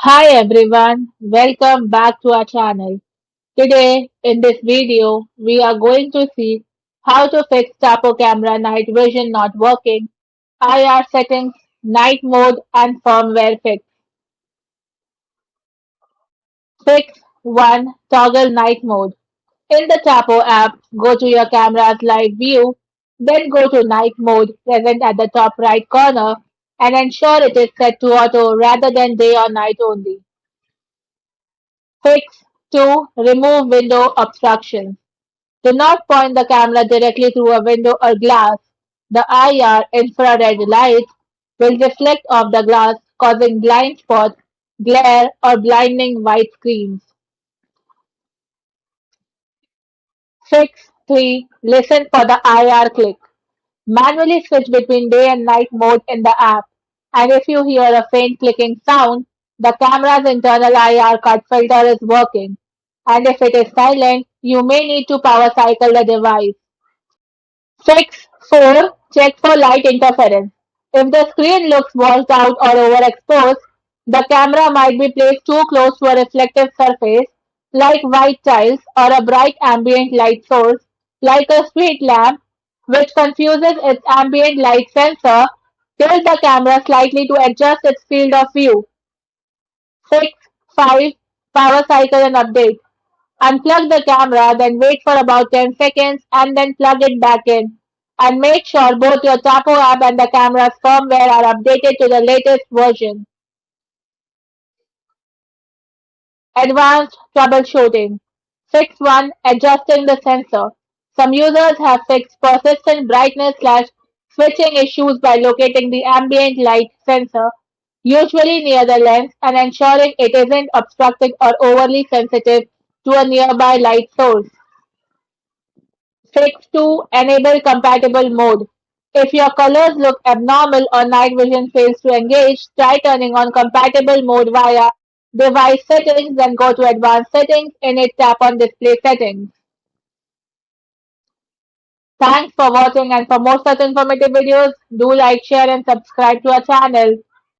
Hi everyone, welcome back to our channel. Today in this video, we are going to see how to fix Tapo Camera night vision not working, IR settings, night mode and firmware fix. Fix 1. Toggle night mode. In the Tapo app, go to your camera's live view, then go to night mode present at the top right corner and ensure it is set to auto rather than day or night only. Fix 2. Remove window obstructions. Do not point the camera directly through a window or glass. The IR infrared light will reflect off the glass, causing blind spots, glare, or blinding white screens. Fix 3. Listen for the IR click. Manually switch between day and night mode in the app, and if you hear a faint clicking sound, the camera's internal IR cut filter is working, and if it is silent, you may need to power cycle the device. Fix 4. Check for light interference. If the screen looks washed out or overexposed, the camera might be placed too close to a reflective surface, like white tiles or a bright ambient light source, like a street lamp, which confuses its ambient light sensor. Tilt the camera slightly to adjust its field of view. 6. 5. Power cycle and update. Unplug the camera, then wait for about 10 seconds and then plug it back in. And make sure both your Tapo app and the camera's firmware are updated to the latest version. Advanced troubleshooting. Fix 1. Adjusting the sensor. Some users have fixed persistent brightness slash switching issues by locating the ambient light sensor, usually near the lens, and ensuring it isn't obstructed or overly sensitive to a nearby light source. Fix 2. Enable compatible mode. If your colors look abnormal or night vision fails to engage, try turning on compatible mode via device settings, then go to advanced settings. In it, tap on display settings. Thanks for watching, and for more such informative videos, do like, share and subscribe to our channel.